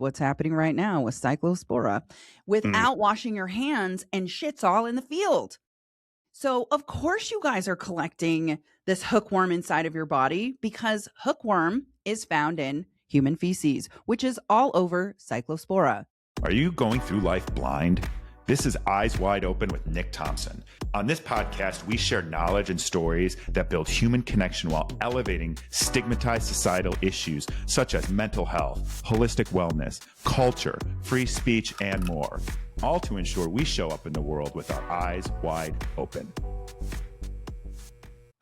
what's happening right now with Cyclospora, without washing your hands, and shit's all in the field. So, of course, you guys are collecting this hookworm inside of your body because hookworm is found in human feces, which is all over Cyclospora. Are you going through life blind? This is Eyes Wide Open with Nick Thompson. On this podcast, we share knowledge and stories that build human connection while elevating stigmatized societal issues such as mental health, holistic wellness, culture, free speech, and more. All to ensure we show up in the world with our eyes wide open.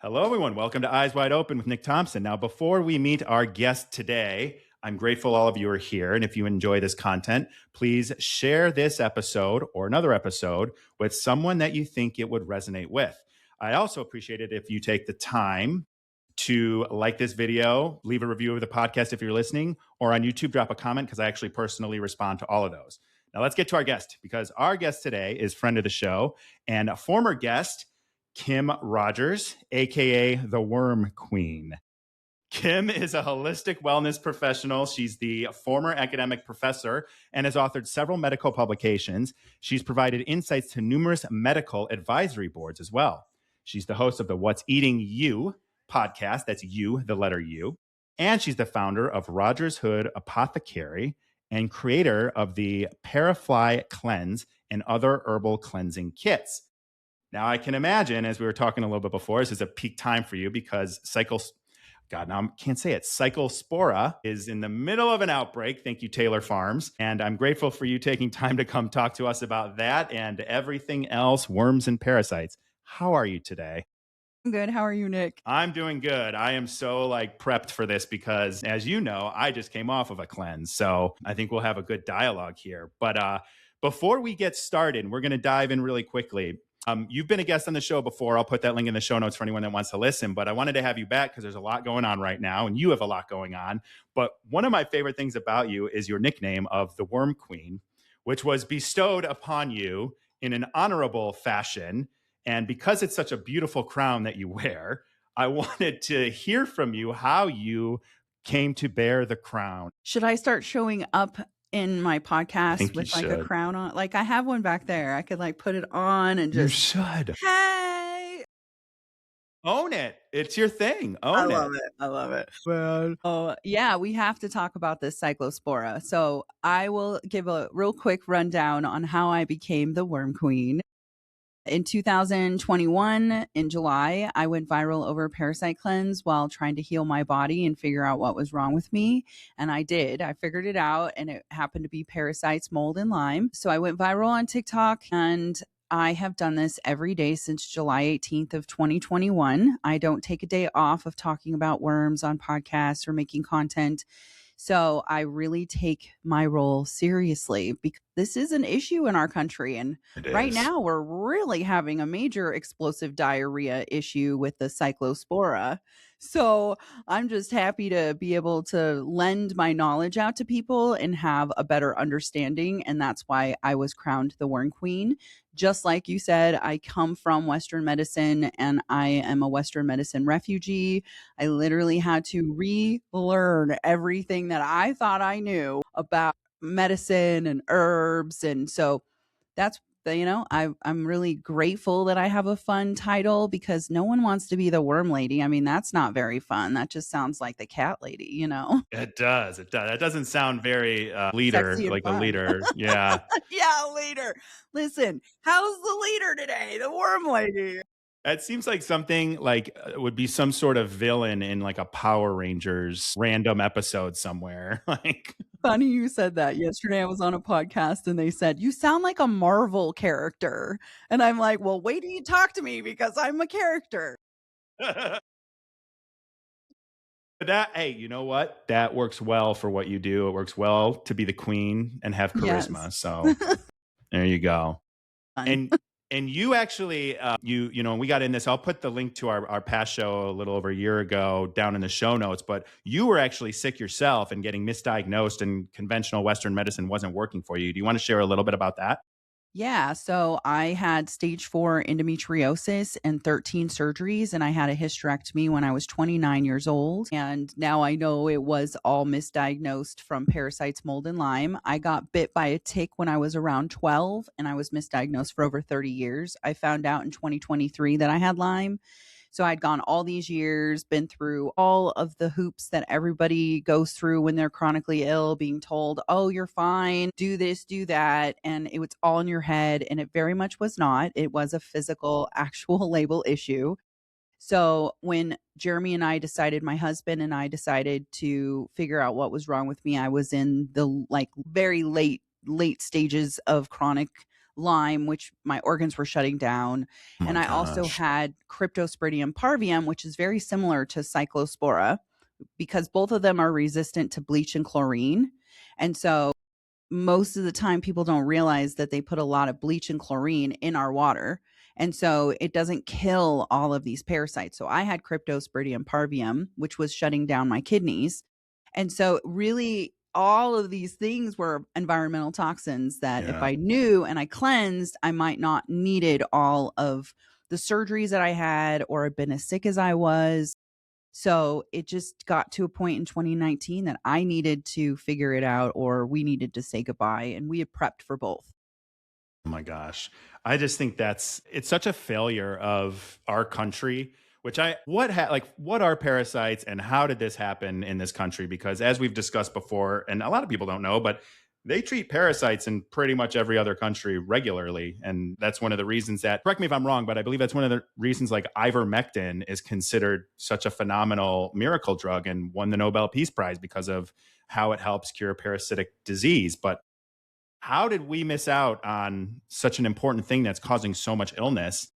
Hello, everyone. Welcome to Eyes Wide Open with Nick Thompson. Now, before we meet our guest today, I'm grateful all of you are here. And if you enjoy this content, please share this episode or another episode with someone that you think it would resonate with. I also appreciate it if you take the time to like this video, leave a review of the podcast if you're listening, or on YouTube, drop a comment because I actually personally respond to all of those. Now let's get to our guest, because our guest today is friend of the show and a former guest, Kim Rogers, aka the Worm Queen. Kim is a holistic wellness professional. She's the former academic professor and has authored several medical publications. She's provided insights to numerous medical advisory boards as well. She's the host of the What's Eating You podcast. That's you, the letter U. And she's the founder of Rogers Hood Apothecary and creator of the Parafly Cleanse and other herbal cleansing kits. Now, I can imagine, as we were talking a little bit before, this is a peak time for you because Cyclospora is in the middle of an outbreak. Thank you, Taylor Farms. And I'm grateful for you taking time to come talk to us about that and everything else, worms and parasites. How are you today? I'm good. How are you, Nick? I'm doing good. I am so prepped for this because, as you know, I just came off of a cleanse. So I think we'll have a good dialogue here. But before we get started, we're going to dive in really quickly. You've been a guest on the show before. I'll put that link in the show notes for anyone that wants to listen. But I wanted to have you back because there's a lot going on right now, and you have a lot going on. But one of my favorite things about you is your nickname of the Worm Queen, which was bestowed upon you in an honorable fashion. And because it's such a beautiful crown that you wear, I wanted to hear from you how you came to bear the crown. Should I start showing up in my podcast with a crown on? I have one back there. I could put it on and just, you should. Hey, own it. It's your thing. I love it. Well, oh yeah, we have to talk about this Cyclospora. So I will give a real quick rundown on how I became the Worm Queen. In 2021, in July, I went viral over a parasite cleanse while trying to heal my body and figure out what was wrong with me. And I did. I figured it out, and it happened to be parasites, mold, and Lyme. So I went viral on TikTok, and I have done this every day since July 18th of 2021. I don't take a day off of talking about worms on podcasts or making content. So I really take my role seriously because this is an issue in our country. And right now we're really having a major explosive diarrhea issue with the Cyclospora. So I'm just happy to be able to lend my knowledge out to people and have a better understanding. And that's why I was crowned the Worm Queen. Just like you said, I come from Western medicine and I am a Western medicine refugee. I literally had to relearn everything that I thought I knew about medicine and herbs. And so that's, I'm really grateful that I have a fun title because no one wants to be the worm lady. I mean, that's not very fun. That just sounds like the cat lady, It does. That doesn't sound very leader, like fun. a leader. Yeah. Yeah, leader. Listen, how's the leader today? The worm lady. It seems like something would be some sort of villain in a Power Rangers random episode somewhere. Funny you said that. Yesterday I was on a podcast and they said, you sound like a Marvel character. And I'm like, well, wait till you talk to me because I'm a character. Hey, you know what? That works well for what you do. It works well to be the queen and have charisma. Yes. So there you go. And you actually, we got in this. I'll put the link to our past show a little over a year ago down in the show notes. But you were actually sick yourself and getting misdiagnosed, and conventional Western medicine wasn't working for you. Do you want to share a little bit about that? Yeah, so I had stage 4 endometriosis and 13 surgeries, and I had a hysterectomy when I was 29 years old. And now I know it was all misdiagnosed from parasites, mold, and Lyme. I got bit by a tick when I was around 12, and I was misdiagnosed for over 30 years. I found out in 2023 that I had Lyme. So I'd gone all these years, been through all of the hoops that everybody goes through when they're chronically ill, being told, oh, you're fine, do this, do that. And it was all in your head. And it very much was not. It was a physical, actual label issue. So when Jeremy and I decided, my husband and I decided to figure out what was wrong with me, I was in the like very late stages of chronic Lyme, which my organs were shutting down. Oh my And I also gosh. had Cryptosporidium parvium, which is very similar to Cyclospora because both of them are resistant to bleach and chlorine. And so most of the time people don't realize that they put a lot of bleach and chlorine in our water. And so it doesn't kill all of these parasites. So I had Cryptosporidium parvium, which was shutting down my kidneys. And so really all of these things were environmental toxins that if Yeah. I knew and I cleansed, I might not needed all of the surgeries that I had or have been as sick as I was. So it just got to a point in 2019 that I needed to figure it out or we needed to say goodbye. And we had prepped for both. Oh my gosh. I just think it's such a failure of our country, which what are parasites and how did this happen in this country? Because as we've discussed before, and a lot of people don't know, but they treat parasites in pretty much every other country regularly. And that's one of the reasons that, correct me if I'm wrong, but I believe that's one of the reasons like ivermectin is considered such a phenomenal miracle drug and won the Nobel Peace Prize because of how it helps cure parasitic disease. But how did we miss out on such an important thing that's causing so much illness?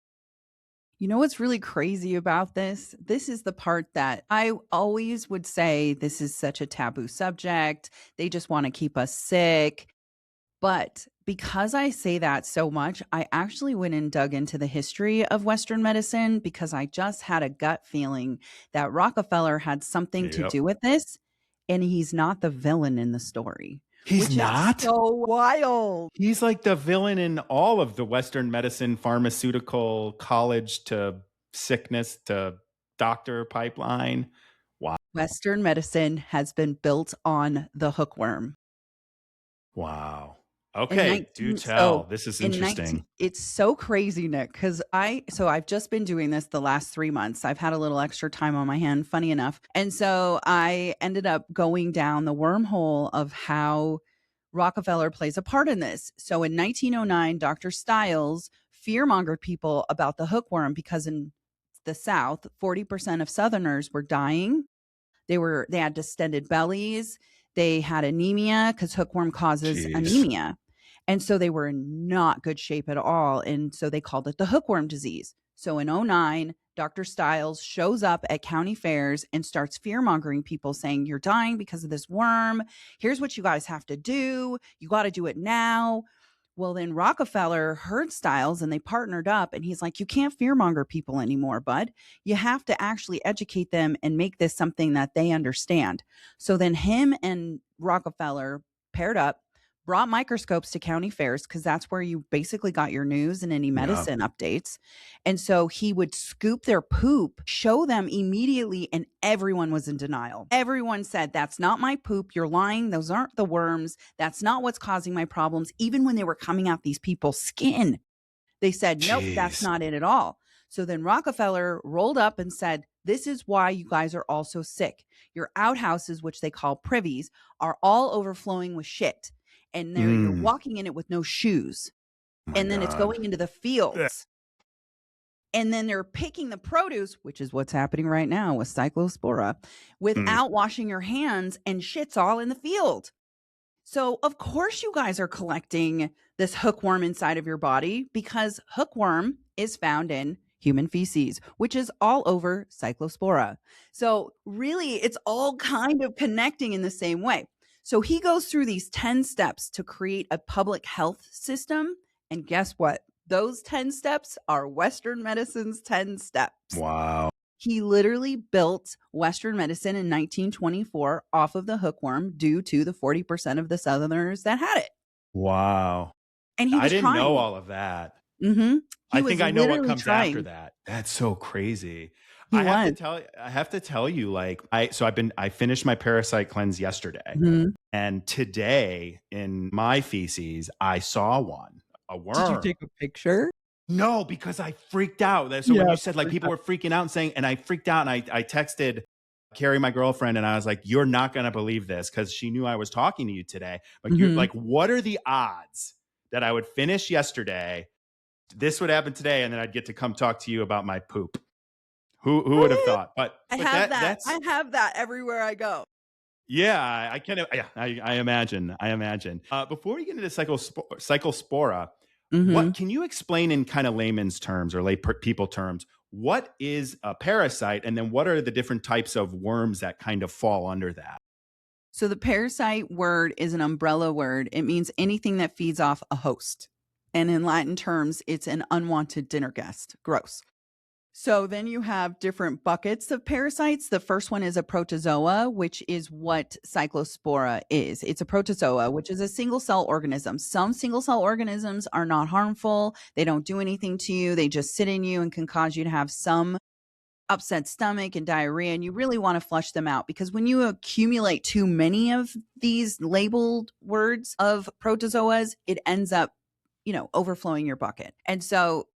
You know what's really crazy about this? This is the part that I always would say this is such a taboo subject. They just want to keep us sick. But because I say that so much, I actually went and dug into the history of Western medicine because I just had a gut feeling that Rockefeller had something to Yep. do with this. And he's not the villain in the story, He's which is not? so wild. He's like the villain in all of the Western medicine, pharmaceutical, college to sickness to doctor pipeline. Wow. Western medicine has been built on the hookworm. Wow. In Okay. Do 19 tell. so This is in 19 interesting. it's so crazy, Nick, because I've just been doing this the last 3 months. I've had a little extra time on my hand, funny enough, and so I ended up going down the wormhole of how Rockefeller plays a part in this. So in 1909, Dr. Stiles fearmongered people about the hookworm because in the South, 40% of Southerners were dying. They had distended bellies. They had anemia because hookworm causes Jeez. anemia. And so they were in not good shape at all. And so they called it the hookworm disease. So in '09, Dr. Stiles shows up at county fairs and starts fear mongering people, saying, you're dying because of this worm. Here's what you guys have to do. You got to do it now. Well, then Rockefeller heard Stiles and they partnered up. And he's like, you can't fearmonger people anymore, bud. You have to actually educate them and make this something that they understand. So then him and Rockefeller paired up, brought microscopes to county fairs because that's where you basically got your news and any Yeah. medicine updates. And so he would scoop their poop, show them immediately, and everyone was in denial. Everyone said, that's not my poop. You're lying. Those aren't the worms. That's not what's causing my problems. Even when they were coming out these people's skin, they said, nope, that's Jeez. not it at all. So then Rockefeller rolled up and said, this is why you guys are all so sick. Your outhouses, which they call privies, are all overflowing with shit. And you're Mm. walking in it with no shoes. My And then it's God. going into the Ugh. fields. And then they're picking the produce, which is what's happening right now with Cyclospora, Mm. without washing your hands, and shit's all in the field. So, of course, you guys are collecting this hookworm inside of your body because hookworm is found in human feces, which is all over Cyclospora. So, really, it's all kind of connecting in the same way. So, he goes through these 10 steps to create a public health system. And guess what? Those 10 steps are Western medicine's 10 steps. Wow. He literally built Western medicine in 1924 off of the hookworm due to the 40% of the Southerners that had it. Wow. And he I was didn't know trying. all of that. Mm-hmm. He I was think I know what literally comes after trying. that. That's so crazy. He was. I have to tell you, like, I finished my parasite cleanse yesterday. Mm-hmm. And today in my feces, I saw one, a Did you worm. take a picture? No, because I freaked out. So when Yeah, you said like people were freaking out and saying, and I freaked out and I texted Carrie, my girlfriend, and I was like, you're not going to believe this, because she knew I was talking to you today. Like, you're Mm-hmm. like, what are the odds that I would finish yesterday, this would happen today, and then I'd get to come talk to you about my poop? Who would have thought? But I have that. that's I have that everywhere I go. yeah, I can. Yeah, I imagine. I imagine. Before we get into Cyclospora, Mm-hmm. what can you explain in kind of layman's terms or people terms? What is a parasite, and then what are the different types of worms that kind of fall under that? So the parasite word is an umbrella word. It means anything that feeds off a host. And in Latin terms, it's an unwanted dinner guest. Gross. So then you have different buckets of parasites. The first one is a protozoa, which is what Cyclospora is. It's a protozoa, which is a single cell organism. Some single cell organisms are not harmful. They don't do anything to you. They just sit in you and can cause you to have some upset stomach and diarrhea. And you really want to flush them out, because when you accumulate too many of these labeled words of protozoas, it ends up, overflowing your bucket. And so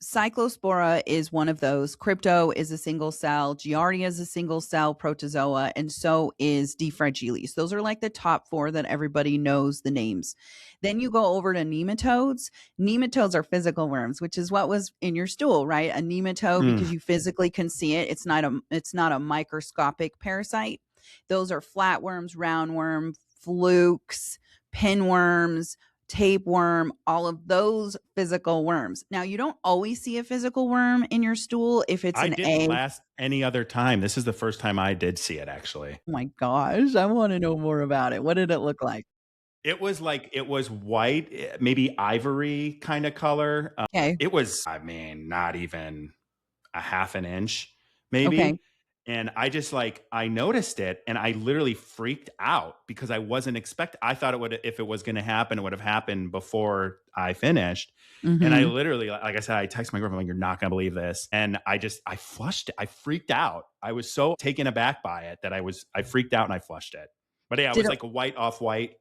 Cyclospora is one of those. Crypto is a single cell. Giardia is a single cell protozoa. And so is D. fragilis. Those are like the top 4 that everybody knows the names. Then you go over to nematodes. Nematodes are physical worms, which is what was in your stool, right? A nematode, because you physically can see it. It's not a microscopic parasite. Those are flatworms, roundworm, flukes, pinworms, tapeworm, all of those physical worms. Now, you don't always see a physical worm in your stool if it's I an didn't egg. last any other time. This is the first time I did see it, actually. Oh my gosh, I want to know more about it. What did it look like? It was white, maybe ivory kind of color. Okay. It was, I mean, not even a half an inch, Okay. maybe. And I noticed it and I literally freaked out because I wasn't I thought if it was going to happen, it would have happened before I finished. And I Mm-hmm. literally, like I said, I texted my girlfriend, like, you're not going to believe this. And I flushed it. I freaked out. I was so taken aback by it that I freaked out and I flushed it. But yeah, it Did was it, like a white off white,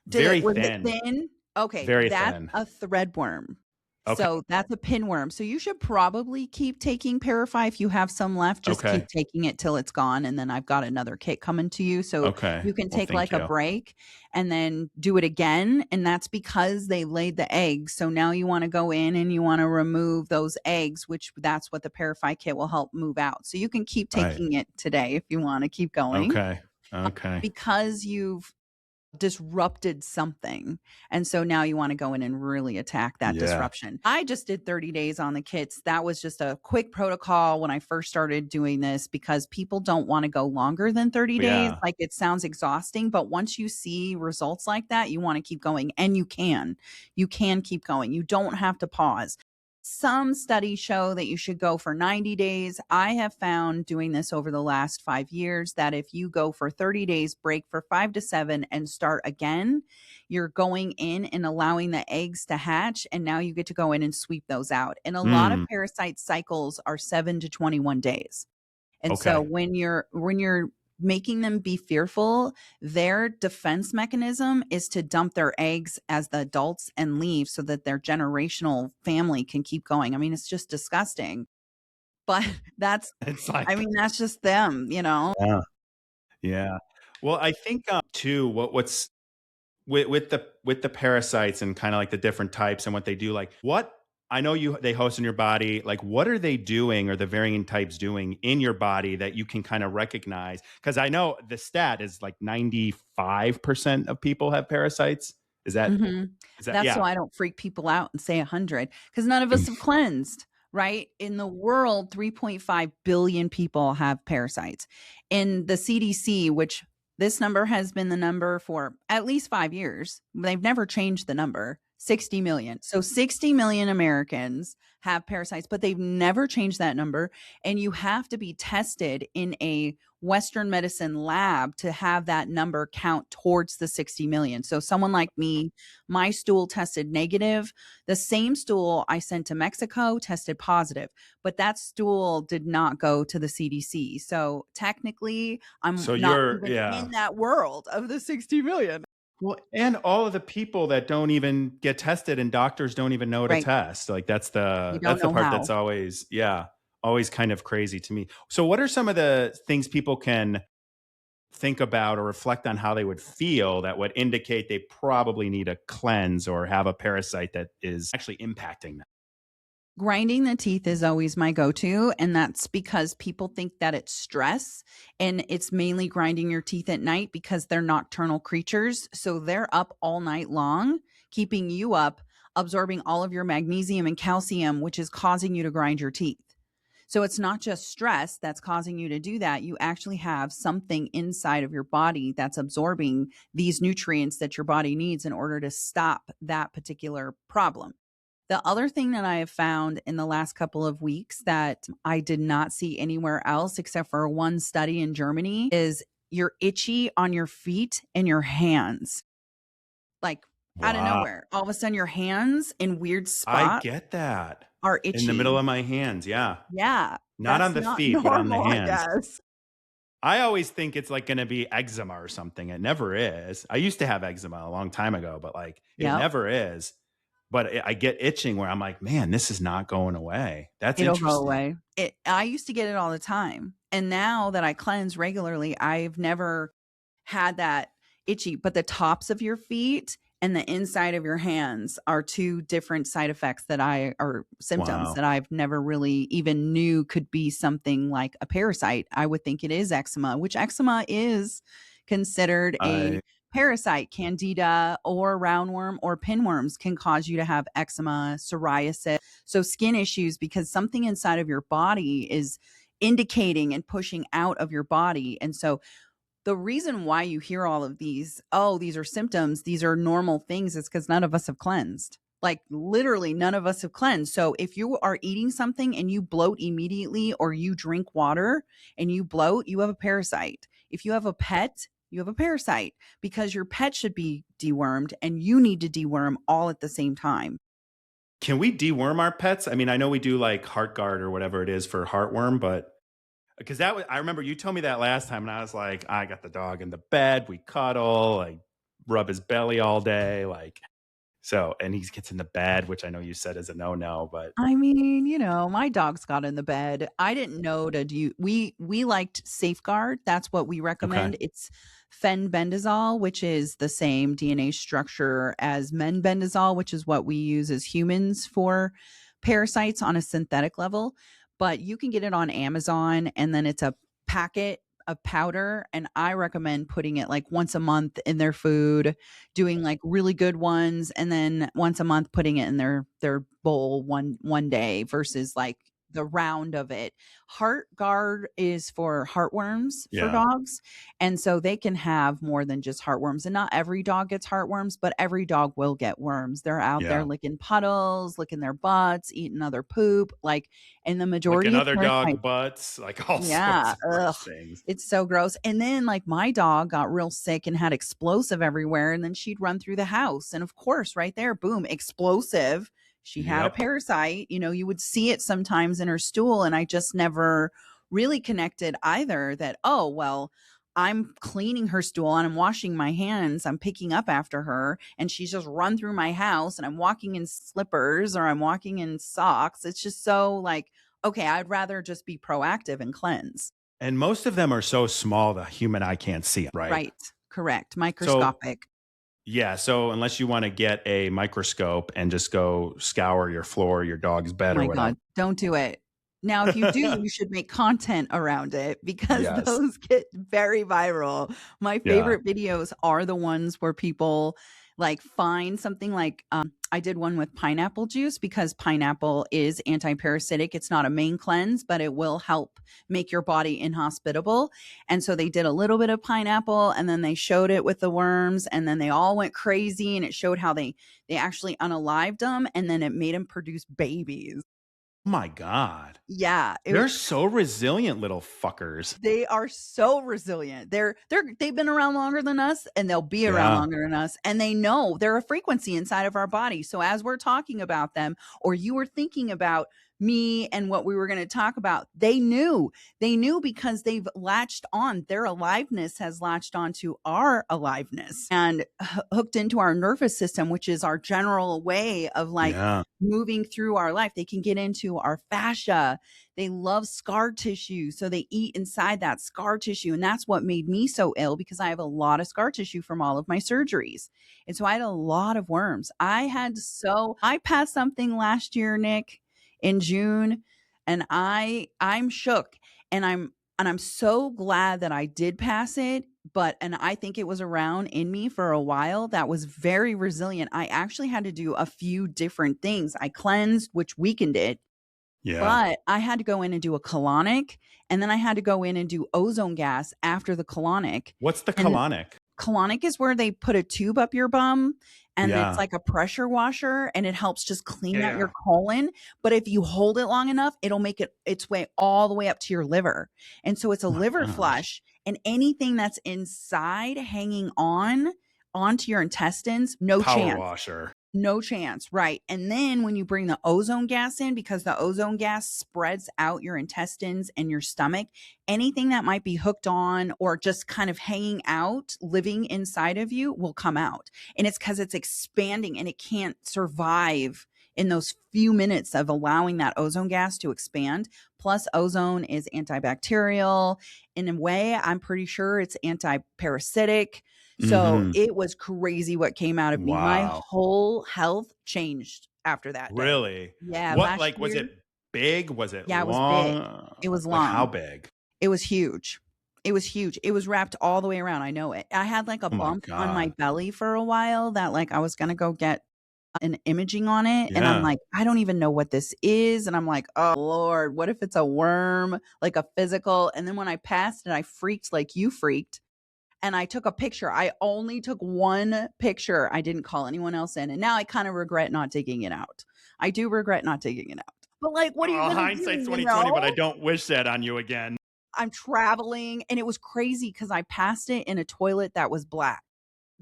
very was it thin, thin? Okay. very That's thin. a threadworm. Okay. So that's a pinworm. So you should probably keep taking Parafy. If you have some left, just keep Okay. taking it till it's gone. And then I've got another kit coming to you. So Okay. you can Well, take thank like a you. break and then do it again. And that's because they laid the eggs. So now you want to go in and you want to remove those eggs, which that's what the Parafy kit will help move out. So you can keep Right. taking it today if you want to keep going. Okay. Okay. Because you've disrupted something. And so now you want to go in and really attack that disruption. I just did 30 days on the kits. That was just a quick protocol when I first started doing this, because people don't want to go longer than 30 days. Yeah. Like, it sounds exhausting, but once you see results like that, you want to keep going, and you can keep going. You don't have to pause. Some studies show that you should go for 90 days. I have found, doing this over the last 5 years, that if you go for 30 days, break for 5 to 7 and start again, you're going in and allowing the eggs to hatch. And now you get to go in and sweep those out. And a lot of parasite cycles are 7 to 21 days. And so when you're making them be fearful, their defense mechanism is to dump their eggs as the adults and leave so that their generational family can keep going. I mean, it's just disgusting, but that's just them, Yeah. Yeah. Well, I think too, what's with the parasites and kind of like the different types and what they do, like what I know they host in your body, like what are they doing, or the varying types doing in your body that you can kind of recognize? Because I know the stat is like 95% of people have parasites. Is that That's yeah? so I don't freak people out and say 100, because none of us have cleansed, right? In the world, 3.5 billion people have parasites. In the CDC, which this number has been the number for at least 5 years, they've never changed the number, 60 million. So 60 million Americans have parasites, but they've never changed that number. And you have to be tested in a Western medicine lab to have that number count towards the 60 million. So someone like me, my stool tested negative. The same stool I sent to Mexico tested positive, but that stool did not go to the CDC. So technically, I'm So not you're, even yeah. in that world of the 60 million. Well, and all of the people that don't even get tested and doctors don't even know to Right. test. Like You don't that's the know part that's how. always, yeah, always kind of crazy to me. So what are some of the things people can think about or reflect on how they would feel that would indicate they probably need a cleanse or have a parasite that is actually impacting them? Grinding the teeth is always my go-to, and that's because people think that it's stress, and it's mainly grinding your teeth at night because they're nocturnal creatures, so they're up all night long, keeping you up, absorbing all of your magnesium and calcium, which is causing you to grind your teeth. So it's not just stress that's causing you to do that. You actually have something inside of your body that's absorbing these nutrients that your body needs in order to stop that particular problem. The other thing that I have found in the last couple of weeks that I did not see anywhere else except for one study in Germany is you're itchy on your feet and your hands. Like out of Wow. nowhere, all of a sudden your hands in weird I spots get that are in the middle itchy. of my hands. Yeah. Yeah, Not on that's the not feet, but on the normal, I hands. guess. I always think it's like going to be eczema or something. It never is. I used to have eczema a long time ago, but like it Yep, never is. But I get itching where I'm like, man, this is not going away. That's it'll go interesting. away. I used to get it all the time, and now that I cleanse regularly, I've never had that itchy, but the tops of your feet and the inside of your hands are two different side effects that I or symptoms Wow. that I've never really even knew could be something like a parasite. I would think it is eczema, which eczema is considered a I parasite. Candida or roundworm or pinworms can cause you to have eczema, psoriasis, so skin issues because something inside of your body is indicating and pushing out of your body. And so the reason why you hear all of these, oh, these are symptoms, these are normal things, is because none of us have cleansed. Like literally, none of us have cleansed. So if you are eating something and you bloat immediately, or you drink water and you bloat, you have a parasite. If you have a pet, you have a parasite because your pet should be dewormed and you need to deworm all at the same time. Can we deworm our pets? I mean, I know we do like Heartgard or whatever it is for heartworm, but because that was, I remember you told me that last time, and I was like, I got the dog in the bed, we cuddle, like rub his belly all day, like so, and he gets in the bed, which I know you said is a no, but I mean, my dogs got in the bed. I didn't know to do we liked Safeguard. That's what we okay, recommend. It's fenbendazole, which is the same DNA structure as menbendazole, which is what we use as humans for parasites on a synthetic level. But you can get it on Amazon and then it's a packet of powder, and I recommend putting it like once a month in their food, doing like really good ones, and then once a month putting it in their bowl one day versus like the round of it. Heart guard is for heartworms for yeah, dogs, and so they can have more than just heartworms, and not every dog gets heartworms, but every dog will get worms. They're out there yeah, licking puddles, licking their butts, eating other poop, like, and the like majority of another dog parasites. butts, like all sorts Yeah, of ugh, gross things. it's so gross, and then, like, my dog got real sick and had explosive everywhere, and then she'd run through the house, and of course, right there, boom, explosive. She had a Yep. parasite, you would see it sometimes in her stool, and I just never really connected either that, "Oh, well, I'm cleaning her stool and I'm washing my hands, I'm picking up after her, and she's just run through my house, and I'm walking in slippers or I'm walking in socks." It's just so, like, okay, I'd rather just be proactive and cleanse. And most of them are so small the human eye can't see 'em, right? Right. Correct. So Microscopic. yeah, so unless you want to get a microscope and just go scour your floor, your dog's Oh bed or my whatever. god, don't do it. Now, if you do, you should make content around it because Yes. those get very viral. My Yeah. favorite videos are the ones where people, like, find something like, I did one with pineapple juice because pineapple is anti-parasitic. It's not a main cleanse, but it will help make your body inhospitable. And so they did a little bit of pineapple and then they showed it with the worms, and then they all went crazy, and it showed how they actually unalived them and then it made them produce babies. My God. Yeah, it They're was so resilient, little fuckers. They are so resilient. They've been around longer than us, and they'll be around Yeah. longer than us, and they know they're a frequency inside of our body. So as we're talking about them, or you were thinking about me and what we were going to talk about, they knew. They knew because they've latched on. Their aliveness has latched on to our aliveness and hooked into our nervous system, which is our general way of like Yeah. moving through our life. They can get into our fascia. They love scar tissue. So they eat inside that scar tissue. And that's what made me so ill, because I have a lot of scar tissue from all of my surgeries. And so I had a lot of worms. I passed something last year, Nick, in June, and I'm shook. And I'm so glad that I did pass it. And I think it was around in me for a while. That was very resilient. I actually had to do a few different things. I cleansed, which weakened it. Yeah. But I had to go in and do a colonic, and then I had to go in and do ozone gas after the colonic. What's the And colonic? colonic is where they put a tube up your bum, and Yeah. it's like a pressure washer, and it helps just clean out Yeah. your colon. But if you hold it long enough, it'll make it its way all the way up to your liver. And so it's a Oh my liver gosh. flush, and anything that's inside hanging onto your intestines, no Power chance. washer. No chance, right. And then when you bring the ozone gas in, because the ozone gas spreads out your intestines and your stomach, anything that might be hooked on or just kind of hanging out, living inside of you, will come out. And it's because it's expanding and it can't survive in those few minutes of allowing that ozone gas to expand. Plus, ozone is antibacterial. In a way, I'm pretty sure it's anti-parasitic. So it was crazy what came out of me. My Wow. whole health changed after that day. Really? Yeah. What, last like, was year- it big? Was it Yeah, it was long? big. It was Like, how long. big? It was huge. It was huge. It was wrapped all the way around. I know it. I had like a Oh my bump on my God. belly for a while that like I was going to go get an imaging on it. And I'm Yeah. like, I don't even know what this is. And I'm like, oh Lord, what if it's a worm, like a physical? And then when I passed it, I freaked like you freaked. And I took a picture. I only took one picture. I didn't call anyone else in. And now I kind of regret not digging it out. I do regret not digging it out. But like, what are you Oh, going to do? hindsight's You 2020, but I know? don't wish that on you again. I'm traveling, and it was crazy because I passed it in a toilet that was black,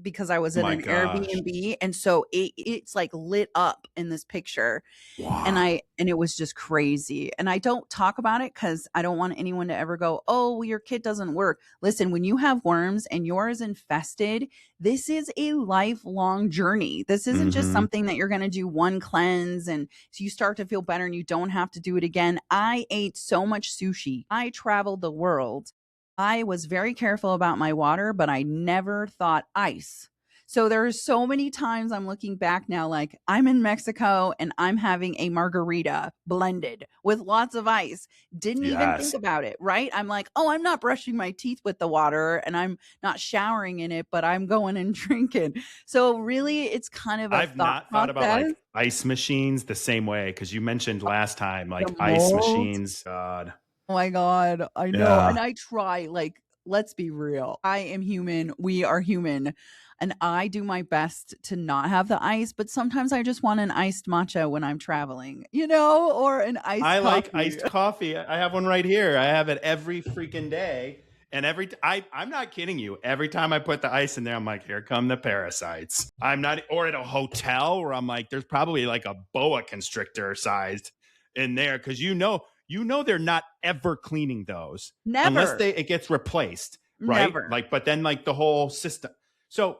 because I was Oh at my an gosh. Airbnb, and so it's like lit up in this picture, and Wow. it was just crazy. And I don't talk about it because I don't want anyone to ever go, oh, well, your kit doesn't work. Listen, when you have worms and yours infested, this is a lifelong journey. This isn't just something that you're going to do one cleanse and so you start to feel better and you don't have to do it again. I ate so much sushi. I traveled the world. I was very careful about my water, but I never thought ice. So there are so many times I'm looking back now, like I'm in Mexico and I'm having a margarita blended with lots of ice. Didn't even Yes. think about it, right? I'm like, oh, I'm not brushing my teeth with the water and I'm not showering in it, but I'm going and drinking. So really, it's kind of a I've not thought about process. like ice machines the same way, because you mentioned last time like The ice mold. machines. God. Oh my God, I know. Yeah. And I try, like, let's be real. I am human. We are human. And I do my best to not have the ice, but sometimes I just want an iced matcha when I'm traveling, or an iced I coffee. like iced coffee. I have one right here. I have it every freaking day. And I'm not kidding you. Every time I put the ice in there, I'm like, here come the parasites. I'm not, or at a hotel where I'm like, there's probably like a boa constrictor sized in there. Cause they're not ever cleaning those. Never. Unless it gets replaced. Right. Never. Like, but then like the whole system. So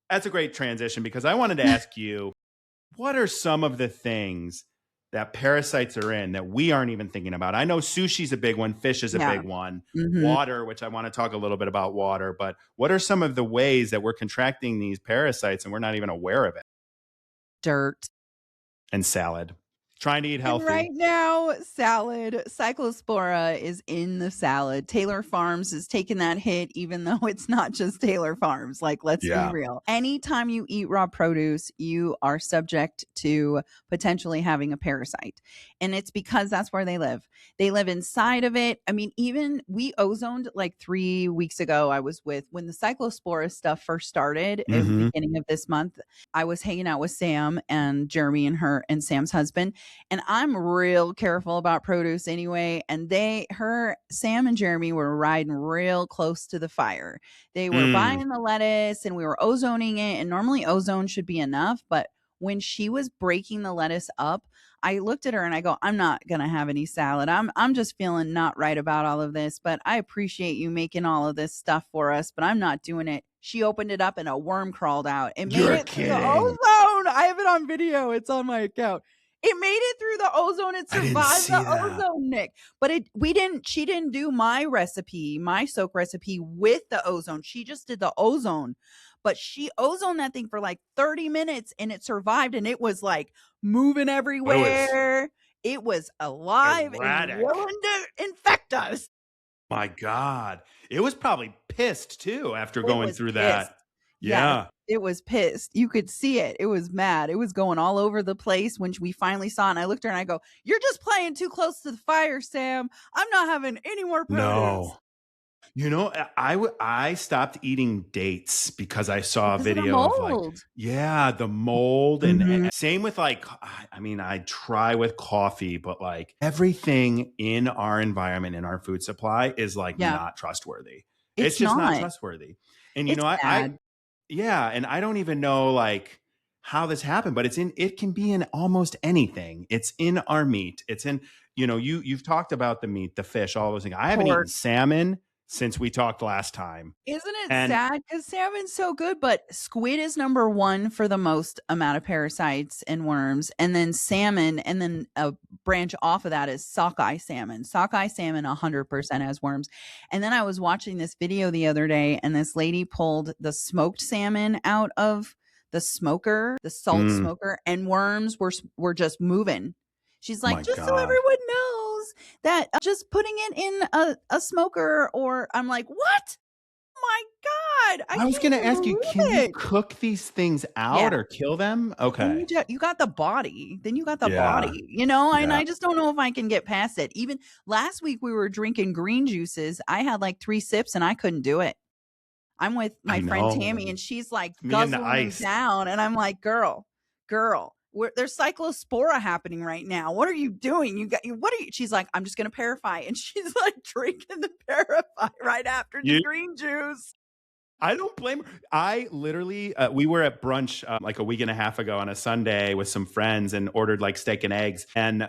that's a great transition, because I wanted to ask you, what are some of the things that parasites are in that we aren't even thinking about? I know sushi's a big one, fish is a Yeah. big one, Mhm. water, which I want to talk a little bit about water, but what are some of the ways that we're contracting these parasites and we're not even aware of it? Dirt. And salad. Trying to eat And healthy. right now, salad, Cyclospora is in the salad. Taylor Farms is taking that hit, even though it's not just Taylor Farms. Like, let's Yeah. be real. Anytime you eat raw produce, you are subject to potentially having a parasite. And it's because that's where they live. They live inside of it. I mean, even we ozoned like 3 weeks ago. I was when the Cyclospora stuff first started in the beginning of this month. I was hanging out with Sam and Jeremy and Sam's husband. And I'm real careful about produce anyway. And Sam and Jeremy were riding real close to the fire. They were Mm, buying the lettuce and we were ozoning it. And normally ozone should be enough. But when she was breaking the lettuce up, I looked at her and I go, I'm not going to have any salad. I'm just feeling not right about all of this, but I appreciate you making all of this stuff for us, but I'm not doing it. She opened it up and a worm crawled out. It made you're it through the kidding. ozone. I have it on video. It's on my account. It made it through the ozone. It I didn't survived see the that. ozone, Nick. But she didn't do my recipe, my soak recipe with the ozone. She just did the ozone. But she ozoned that thing for like 30 minutes and it survived and it was like moving But it was everywhere. It was alive and erratic. willing to infect us. My God. It was probably pissed too after It going was through pissed. that. Yes, Yeah. it was pissed. You could see it. It was mad. It was going all over the place when we finally saw it. And I looked at her and I go, "You're just playing too close to the fire, Sam. I'm not having any more produce." No. You know, I stopped eating dates because I saw a Because of the video of like, mold. yeah, the mold and Mhm. same with like, I mean, I try with coffee, but like everything in our environment, in our food supply is like Yeah, not trustworthy. It's it's just not not. trustworthy. And you It's know, sad. yeah, and I don't even know like how this happened, but it can be in almost anything. It's in our meat. It's in, you know, you've talked about the meat, the fish, all those things. I haven't eaten Pork. salmon since we talked last time. Isn't it And sad? Because salmon's so good, but squid is number one for the most amount of parasites and worms, and then salmon, and then a branch off of that is sockeye salmon. Sockeye salmon 100% has worms. And then I was watching this video the other day, and this lady pulled the smoked salmon out of the smoker, the salt mm, smoker, and worms were just moving. She's like, my just so God. everyone knows that just putting it in a smoker, or I'm like, what? My God, I I was can't gonna even ask you, believe can you it. cook these things out Yeah, or kill them? then Okay. you got the body, then you got the Yeah. body, and Yeah. I just don't know if I can get past it. Even last week we were drinking green juices. I had like 3 sips and I couldn't do it. I'm with I my friend Tammy know. and she's like Me and the guzzling them ice. down and I'm like, Girl, there's cyclospora happening right now. What are you doing? What are you?" She's like, "I'm just gonna parafy," and she's like drinking the parafy right after the You green juice. I don't blame her. I literally, we were at brunch like a week and a half ago on a Sunday with some friends and ordered like steak and eggs. And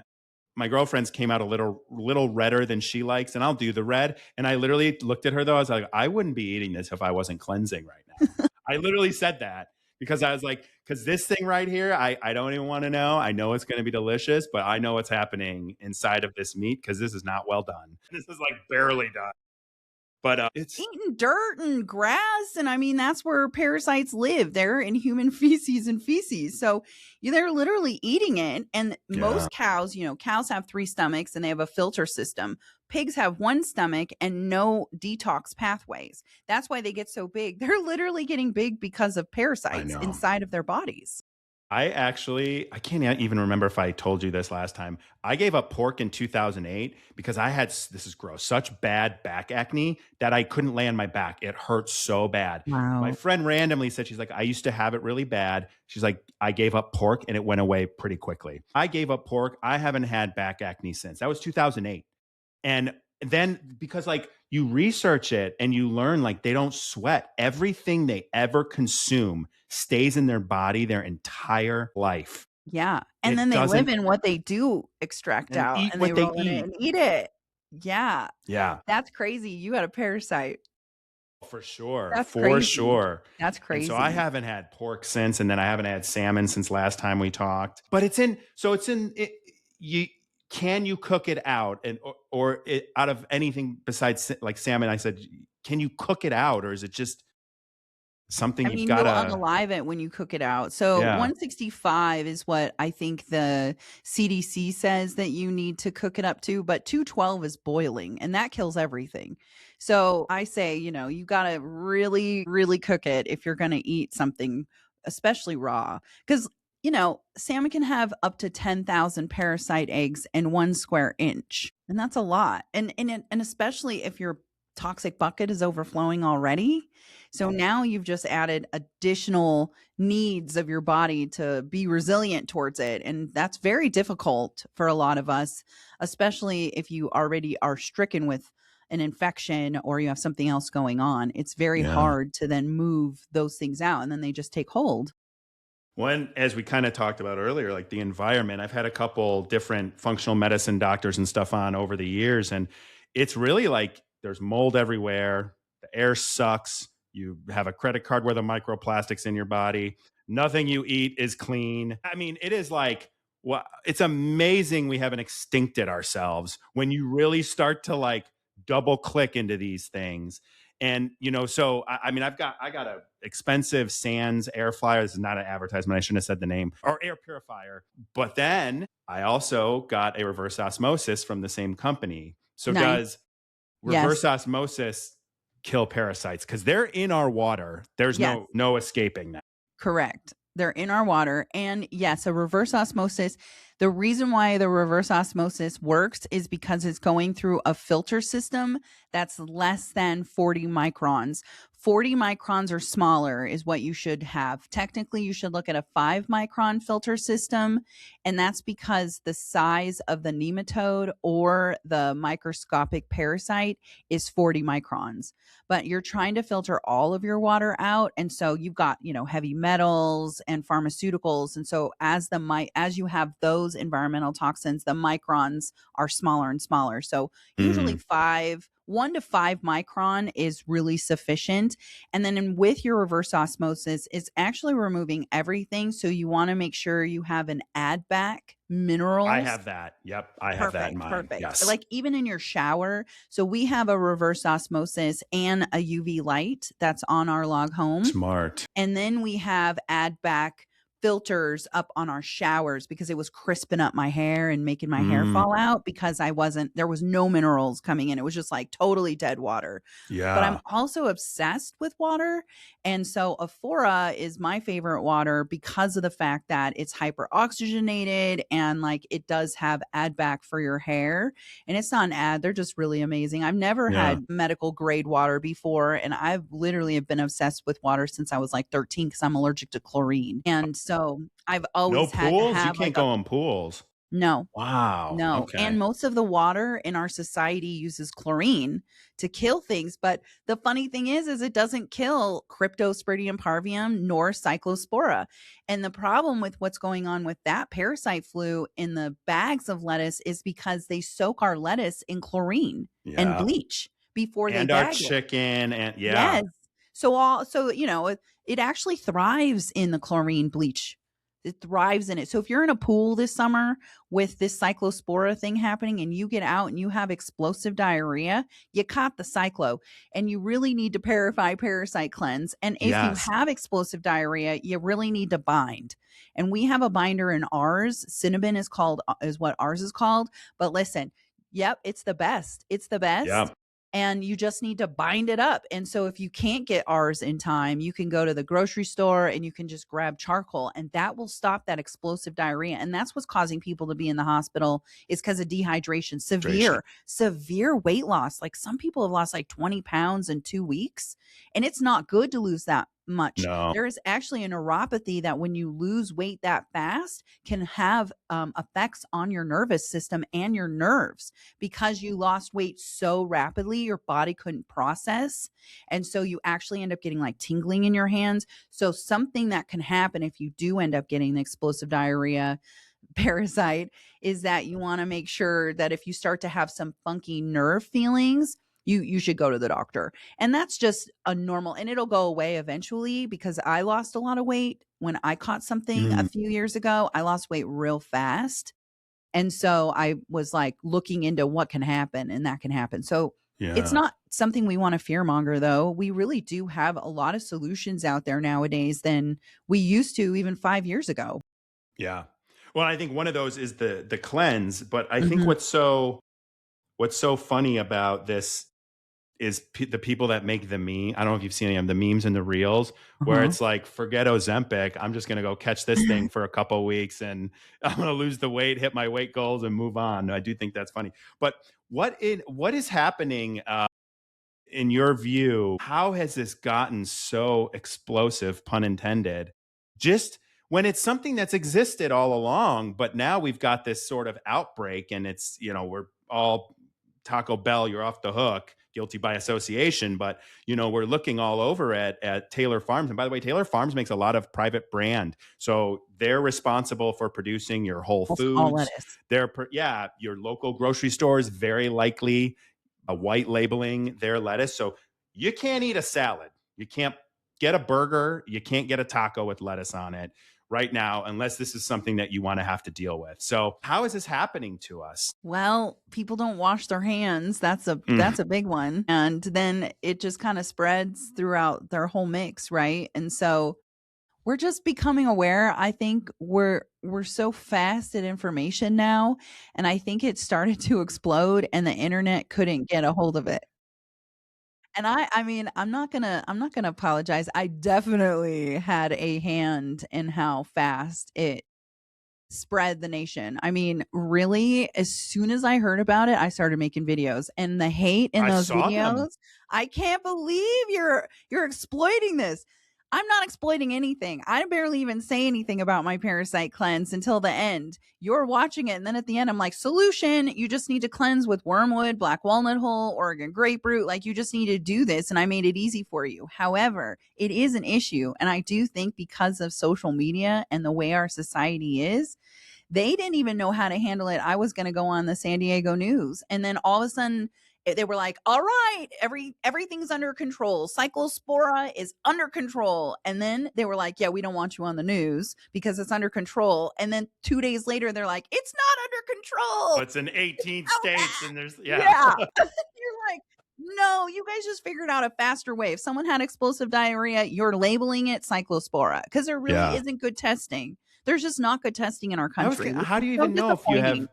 my girlfriend's came out a little redder than she likes, and I'll do the red. And I literally looked at her though. I was like, I wouldn't be eating this if I wasn't cleansing right now. I literally said that because I was like, because this thing right here, I don't even want to know. I know it's going to be delicious, but I know what's happening inside of this meat because this is not well done. This is like barely done. But it's Eating dirt and grass, and I mean that's where parasites live. They're in human feces. So they're literally eating it. And yeah, most cows, cows have 3 stomachs and they have a filter system. Pigs have 1 stomach and no detox pathways. That's why they get so big. They're literally getting big because of I parasites know. inside of their bodies. I can't even remember if I told you this last time. I gave up pork in 2008 because I had, this is gross, such bad back acne that I couldn't lay on my back. It hurt so bad. My Wow. friend randomly said, she's like, I used to have it really bad. She's like, I gave up pork and it went away pretty quickly. I gave up pork. I haven't had back acne since. That was 2008. And then because like you research it and you learn like they don't sweat, everything they ever consume stays in their body their entire life. Yeah. And then It they live doesn't in what they do extract and out eat and they what they roll in it eat. and eat it. Yeah. Yeah, That's crazy. You got a parasite. for sure. That's For crazy. sure. That's And so I crazy. haven't had pork since, and then I haven't had salmon since last time we talked. But it's in it, you can you cook it out and or it, out of anything besides like salmon? I said, can you cook it out, or is it just something I you've mean, got you'll to? unalive it when you cook it out. So Yeah, 165 is what I think the CDC says that you need to cook it up to, but 212 is boiling and that kills everything. So I say, you got to really, really cook it if you're going to eat something, especially raw. Because, salmon can have up to 10,000 parasite eggs in 1 square inch. And that's a lot. And especially if you're toxic bucket is overflowing already. So now you've just added additional needs of your body to be resilient towards it. And that's very difficult for a lot of us, especially if you already are stricken with an infection or you have something else going on. It's very Yeah. hard to then move those things out and then they just take hold. One, as we kind of talked about earlier, like the environment, I've had a couple different functional medicine doctors and stuff on over the years. And it's really like there's mold everywhere. The air sucks. You have a credit card where the microplastics in your body. Nothing you eat is clean. I mean, it is like, well, it's amazing we haven't extincted ourselves when you really start to like double click into these things. And so I mean, I got a expensive Sans air fryer. This is not an advertisement. I shouldn't have said the name, or air purifier. But then I also got a reverse osmosis from the same company. So Nice. does reverse Yes. osmosis kill parasites? Because they're in our water. There's Yes. no escaping that. Correct. They're in our water. And yes, a reverse osmosis. The reason why the reverse osmosis works is because it's going through a filter system that's less than 40 microns. 40 microns or smaller is what you should have. Technically, you should look at a 5-micron filter system. And that's because the size of the nematode or the microscopic parasite is 40 microns. But you're trying to filter all of your water out. And so you've got, heavy metals and pharmaceuticals. And so as you have those environmental toxins, the microns are smaller and smaller. So usually 1 to 5 micron is really sufficient. And then with your reverse osmosis, it's actually removing everything. So you want to make sure you have an add back minerals. I have that. Yep. I have that in mind. Perfect. Yes. Like even in your shower. So we have a reverse osmosis and a UV light that's on our log home. Smart. And then we have add back filters up on our showers because it was crisping up my hair and making my hair fall out because there was no minerals coming in. It was just like totally dead water. Yeah. But I'm also obsessed with water. And so Aphora is my favorite water because of the fact that it's hyper oxygenated and like it does have add back for your hair. And it's not an ad. They're just really amazing. I've never had medical grade water before. And I've literally have been obsessed with water since I was like 13 because I'm allergic to chlorine. And so I've always had pools? to have You can't go in pools. No. Wow. No. Okay. And most of the water in our society uses chlorine to kill things. But the funny thing is it doesn't kill Cryptosporidium parvium nor Cyclospora. And the problem with what's going on with that parasite flu in the bags of lettuce is because they soak our lettuce in chlorine and bleach before they bag our chicken it. and Yes. It actually thrives in the chlorine bleach. It thrives in it. So if you're in a pool this summer with this cyclospora thing happening and you get out and you have explosive diarrhea, you caught the cyclo and you really need to parasite cleanse. And if you have explosive diarrhea, you really need to bind. And we have a binder in ours. Cinnabon is what ours is called. But listen, it's the best. It's the best. Yep. And you just need to bind it up. And so if you can't get ours in time, you can go to the grocery store and you can just grab charcoal and that will stop that explosive diarrhea. And that's what's causing people to be in the hospital is because of dehydration, severe weight loss. Like some people have lost like 20 pounds in 2 weeks and it's not good to lose that much. No. There is actually a neuropathy that when you lose weight that fast can have effects on your nervous system and your nerves because you lost weight so rapidly your body couldn't process. And so you actually end up getting like tingling in your hands. So something that can happen if you do end up getting the explosive diarrhea parasite is that you want to make sure that if you start to have some funky nerve feelings, you should go to the doctor. And that's just a normal, and it'll go away eventually because I lost a lot of weight when I caught something a few years ago. I lost weight real fast. And so I was like looking into what can happen and that can happen. So it's not something we want to fearmonger though. We really do have a lot of solutions out there nowadays than we used to even 5 years ago. Yeah. Well, I think one of those is the cleanse, but I think what's so funny about this is the people that make the meme. I don't know if you've seen any of the memes and the reels where it's like, forget Ozempic. I'm just going to go catch this thing for a couple of weeks and I'm going to lose the weight, hit my weight goals and move on. I do think that's funny. But what is happening in your view, how has this gotten so explosive, pun intended, just when it's something that's existed all along, but now we've got this sort of outbreak and it's, we're all Taco Bell, you're off the hook, guilty by association. But, we're looking all over at Taylor Farms. And by the way, Taylor Farms makes a lot of private brand. So they're responsible for producing your Whole All Foods. lettuce. Your local grocery stores, very likely white labeling their lettuce. So you can't eat a salad. You can't get a burger. You can't get a taco with lettuce on it right now, unless this is something that you want to have to deal with. So how is this happening to us? Well, people don't wash their hands. That's a big one. And then it just kind of spreads throughout their whole mix, right? And so we're just becoming aware. I think we're so fast at information now, and I think it started to explode and the internet couldn't get a hold of it. And I mean, I'm not gonna apologize. I definitely had a hand in how fast it spread the nation. I mean, really, as soon as I heard about it, I started making videos. And the hate in I those saw them. videos, I can't believe you're exploiting this. I'm not exploiting anything. I barely even say anything about my parasite cleanse until the end. You're watching it, and then at the end, I'm like, solution, you just need to cleanse with wormwood, black walnut hull, Oregon grapefruit. Like, you just need to do this. And I made it easy for you. However, it is an issue. And I do think because of social media and the way our society is, they didn't even know how to handle it. I was going to go on the San Diego news, and then all of a sudden they were like, all right, everything's under control. Cyclospora is under control. And then they were like, yeah, we don't want you on the news because it's under control. And then 2 days later, they're like, it's not under control. It's in 18 states and there's, Yeah. You're like, no, you guys just figured out a faster way. If someone had explosive diarrhea, you're labeling it Cyclospora because there really isn't good testing. There's just not good testing in our country. How do you So even know if you disappointing. have,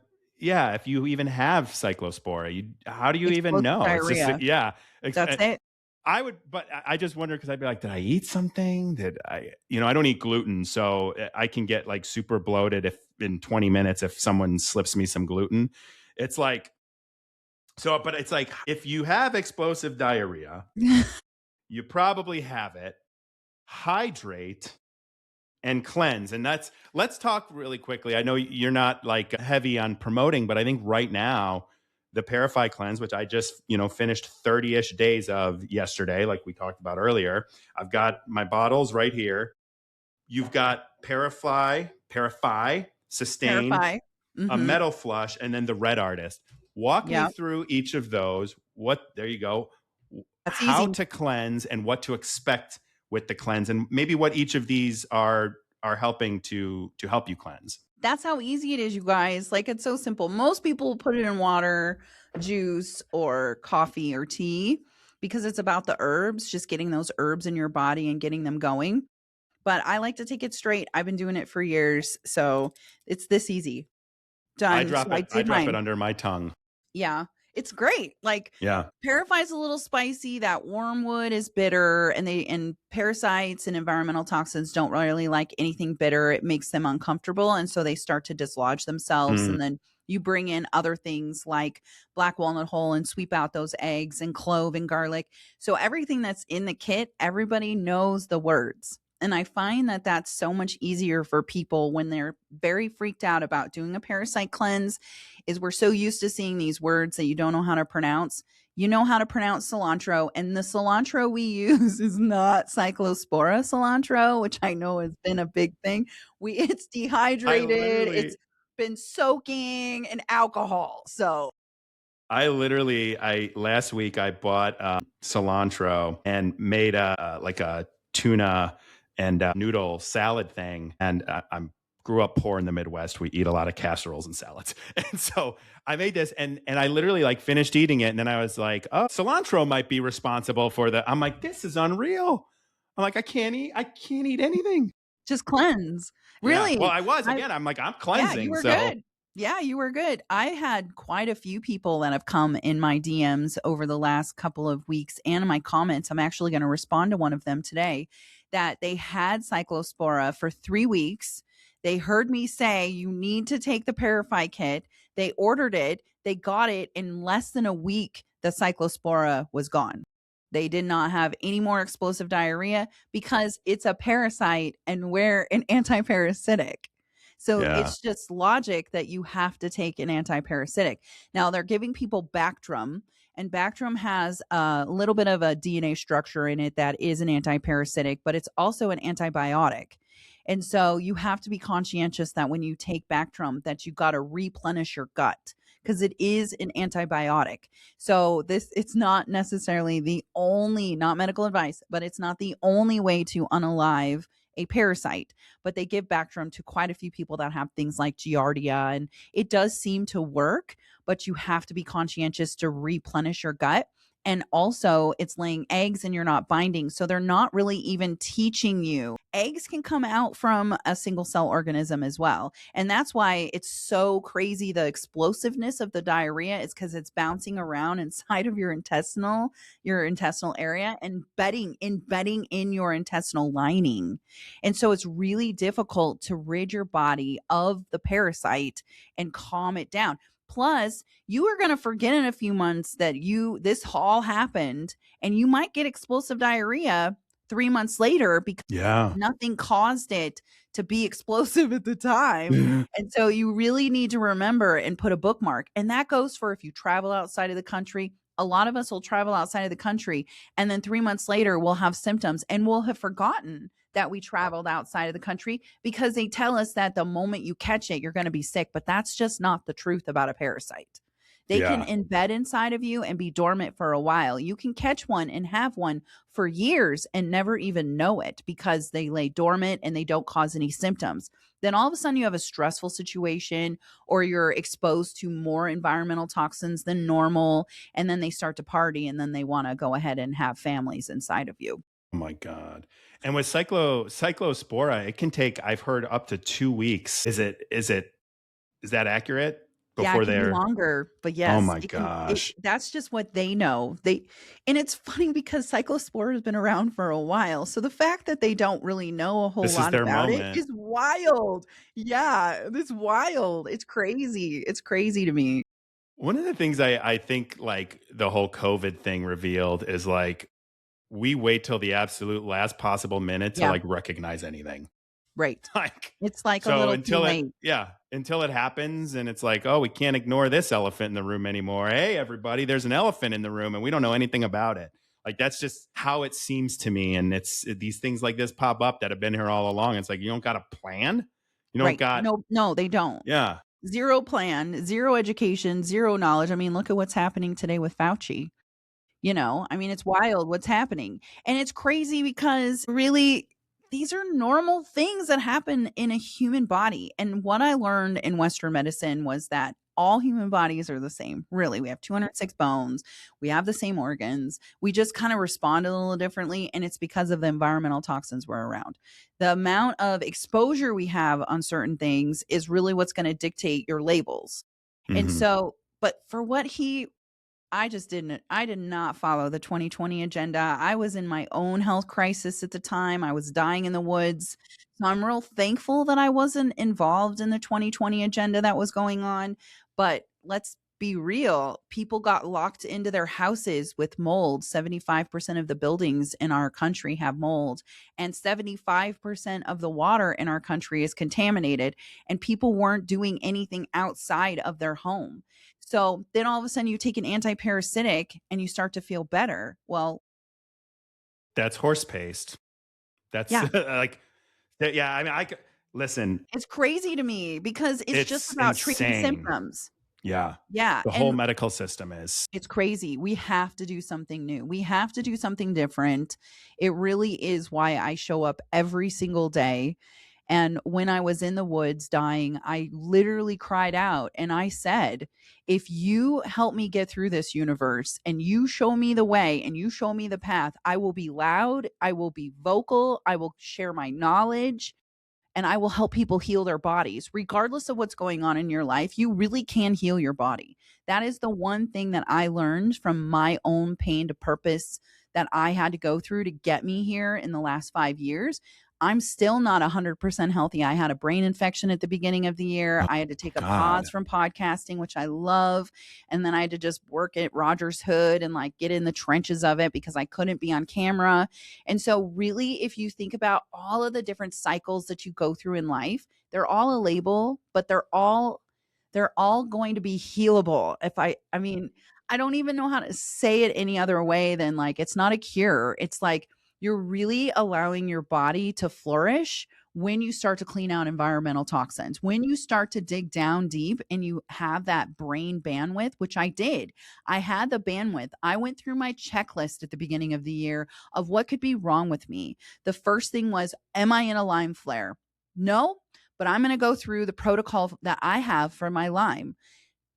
if you even have Cyclospora? How do you even Explosive know? It's diarrhea. just, yeah. That's it. I would, but I just wonder because I'd be like, did I eat something? I don't eat gluten, so I can get like super bloated if in 20 minutes if someone slips me some gluten. It's like, but it's like if you have explosive diarrhea, you probably have it. Hydrate and cleanse. And let's talk really quickly. I know you're not like heavy on promoting, but I think right now the Parafy cleanse, which I just, finished 30-ish days of yesterday, like we talked about earlier. I've got my bottles right here. You've got Parafy, Sustain, Terrify. a Metal Flush, and then the Red Artist. Walk me Yeah. through each of those. There you go. That's How easy. to cleanse and what to expect with the cleanse, and maybe what each of these are helping to help you cleanse. That's how easy it is, you guys. Like, it's so simple. Most people put it in water, juice, or coffee or tea because it's about the herbs, just getting those herbs in your body and getting them going. But I like to take it straight. I've been doing it for years. So it's this easy. I Done. So drop I it. I did drop it mine. under my tongue. Yeah. It's great. Like, Yeah. Parafy's a little spicy. That wormwood is bitter, and parasites and environmental toxins don't really like anything bitter. It makes them uncomfortable, and so they start to dislodge themselves. And then you bring in other things like black walnut hull and sweep out those eggs and clove and garlic. So everything that's in the kit, everybody knows the words. And I find that that's so much easier for people when they're very freaked out about doing a parasite cleanse. Is we're so used to seeing these words that you don't know how to pronounce. You know how to pronounce cilantro, and the cilantro we use is not Cyclospora cilantro, which I know has been a big thing. It's dehydrated. It's been soaking in alcohol. So Last week I bought cilantro and made a tuna and noodle salad thing, and I'm grew up poor in the Midwest. We eat a lot of casseroles and salads. And so I made this and I literally like finished eating it. And then I was like, oh, cilantro might be responsible for I'm like, this is unreal. I'm like, I can't eat anything. just cleanse. Yeah. Really? Well, I'm like, I'm Yeah, you cleansing. were So good. Yeah, you were good. I had quite a few people that have come in my DMs over the last couple of weeks and in my comments. I'm actually going to respond to one of them today that they had Cyclospora for 3 weeks. They heard me say, you need to take the Parafy kit. They ordered it. They got it in less than a week. The Cyclospora was gone. They did not have any more explosive diarrhea because it's a parasite and we're an antiparasitic. So Yeah. it's just logic that you have to take an antiparasitic. Now they're giving people Bactrim, and Bactrim has a little bit of a DNA structure in it that is an antiparasitic, but it's also an antibiotic. And so you have to be conscientious that when you take Bactrim that you got to replenish your gut because it is an antibiotic. So this it's not necessarily the only, not medical advice, but it's not the only way to unalive a parasite. But they give Bactrim to quite a few people that have things like Giardia, and it does seem to work, but you have to be conscientious to replenish your gut. And also, it's laying eggs and you're not binding. So they're not really even teaching you. Eggs can come out from a single cell organism as well. And that's why it's so crazy. The explosiveness of the diarrhea is because it's bouncing around inside of your intestinal area and embedding in your intestinal lining. And so it's really difficult to rid your body of the parasite and calm it down. Plus, you are going to forget in a few months that this all happened, and you might get explosive diarrhea 3 months later because Yeah. nothing caused it to be explosive at the time. And so you really need to remember and put a bookmark. And that goes for if you travel outside of the country. A lot of us will travel outside of the country, and then 3 months later we'll have symptoms and we'll have forgotten that we traveled outside of the country because they tell us that the moment you catch it, you're going to be sick. But that's just not the truth about a parasite. They can Yeah. embed inside of you and be dormant for a while. You can catch one and have one for years and never even know it because they lay dormant and they don't cause any symptoms. Then all of a sudden you have a stressful situation or you're exposed to more environmental toxins than normal. And then they start to party and then they want to go ahead and have families inside of you. Oh my God. And with cyclospora, it can take, I've heard, up to 2 weeks. Is that accurate? Yeah, it Before can be they're longer, but Oh yes, my it can it gosh. that's just what they know. And it's funny because Cyclospora has been around for a while, so the fact that they don't really know a whole This is lot their about it moment. is wild. Yeah, it's wild. It's crazy. It's crazy to me. One of the things I think like the whole COVID thing revealed is like we wait till the absolute last possible minute to Yeah, like recognize anything. right. Like, It's like a so little too late. until it happens and it's like, oh, we can't ignore this elephant in the room anymore. Hey, everybody, there's an elephant in the room and we don't know anything about it. Like, that's just how it seems to me. And it's these things like this pop up that have been here all along. It's like, you don't got a plan. You don't Right. got, No, no, they don't. yeah, Zero plan, zero education, zero knowledge. I mean, look at what's happening today with Fauci. I mean, it's wild what's happening. And it's crazy because really, these are normal things that happen in a human body. And what I learned in Western medicine was that all human bodies are the same. Really, we have 206 bones, we have the same organs. We just kind of respond a little differently. And it's because of the environmental toxins we're around. The amount of exposure we have on certain things is really what's going to dictate your labels. And hmm so, but for what I did not follow the 2020 agenda. I was in my own health crisis at the time. I was dying in the woods. So I'm real thankful that I wasn't involved in the 2020 agenda that was going on. But let's be real. People got locked into their houses with mold. 75% of the buildings in our country have mold, and 75% of the water in our country is contaminated, and people weren't doing anything outside of their home. So then all of a sudden you take an anti-parasitic and you start to feel better. Well, that's horse paste. That's yeah, like, yeah. I mean, listen, it's crazy to me because it's just it's about treating insane. symptoms. Yeah. Yeah. The whole And medical system is. it's crazy. We have to do something new. We have to do something different. It really is why I show up every single day. And when I was in the woods dying, I literally cried out and I said, if you help me get through this universe and you show me the way and you show me the path, I will be loud. I will be vocal. I will share my knowledge and I will help people heal their bodies. Regardless of what's going on in your life, you really can heal your body. That is the one thing that I learned from my own pain to purpose that I had to go through to get me here in the last 5 years. I'm still not 100% healthy. I had a brain infection at the beginning of the year. I had to take a pause from podcasting, which I love. And then I had to just work at Rogers Hood and like get in the trenches of it because I couldn't be on camera. And so really, if you think about all of the different cycles that you go through in life, they're all a label, but they're all going to be healable. I mean, I don't even know how to say it any other way than like, it's not a cure. It's like, you're really allowing your body to flourish when you start to clean out environmental toxins, when you start to dig down deep and you have that brain bandwidth, which I did. I had the bandwidth. I went through my checklist at the beginning of the year of what could be wrong with me. The first thing was, am I in a Lyme flare? No, but I'm going to go through the protocol that I have for my Lyme.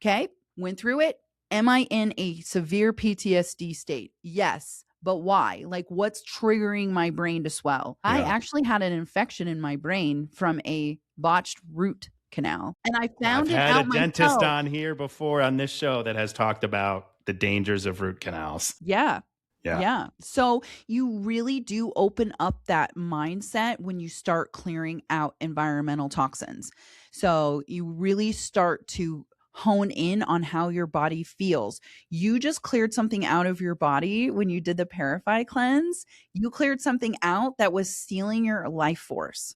Okay, went through it. Am I in a severe PTSD state? Yes. But why? Like, what's triggering my brain to swell? I actually had an infection in my brain from a botched root canal. And I found it out myself. I've had a dentist on here before on this show that has talked about the dangers of root canals. Yeah. So you really do open up that mindset when you start clearing out environmental toxins. So you really start to hone in on how your body feels. You just cleared something out of your body when you did the Parasite cleanse. You cleared something out that was stealing your life force.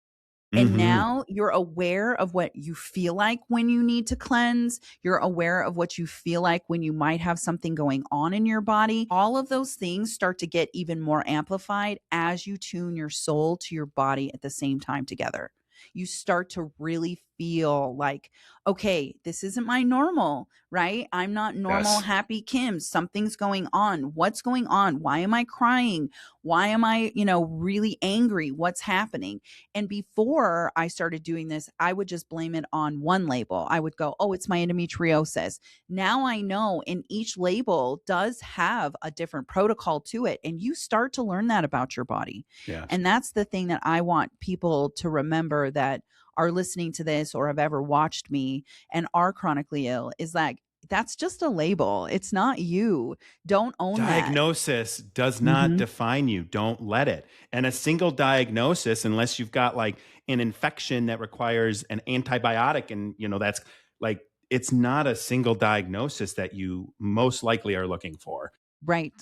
And now you're aware of what you feel like when you need to cleanse. You're aware of what you feel like when you might have something going on in your body. All of those things start to get even more amplified as you tune your soul to your body at the same time together. You start to really feel like, okay, this isn't my normal, right? I'm not normal, happy Kim. Something's going on. What's going on? Why am I crying? Why am I, really angry? What's happening? And before I started doing this, I would just blame it on one label. I would go, oh, it's my endometriosis. Now I know, and each label does have a different protocol to it. And you start to learn that about your body. Yes. And that's the thing that I want people to remember that are listening to this or have ever watched me and are chronically ill, is like, that's just a label. It's not you. Don't own that. Diagnosis does not define you. Don't let it. And a single diagnosis, unless you've got like an infection that requires an antibiotic, and that's like, it's not a single diagnosis that you most likely are looking for. Right.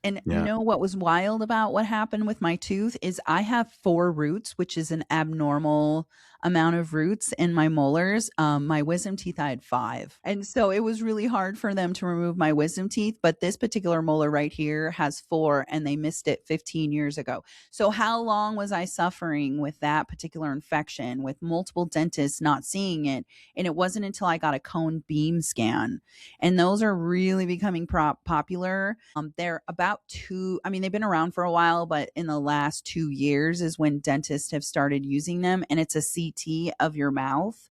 And you know what was wild about what happened with my tooth is I have 4 roots, which is an abnormal amount of roots in my molars. My wisdom teeth, I had 5. And so it was really hard for them to remove my wisdom teeth. But this particular molar right here has 4, and they missed it 15 years ago. So how long was I suffering with that particular infection with multiple dentists not seeing it? And it wasn't until I got a cone beam scan. And those are really becoming popular. They're about they've been around for a while, but in the last 2 years is when dentists have started using them. And it's a CT of your mouth.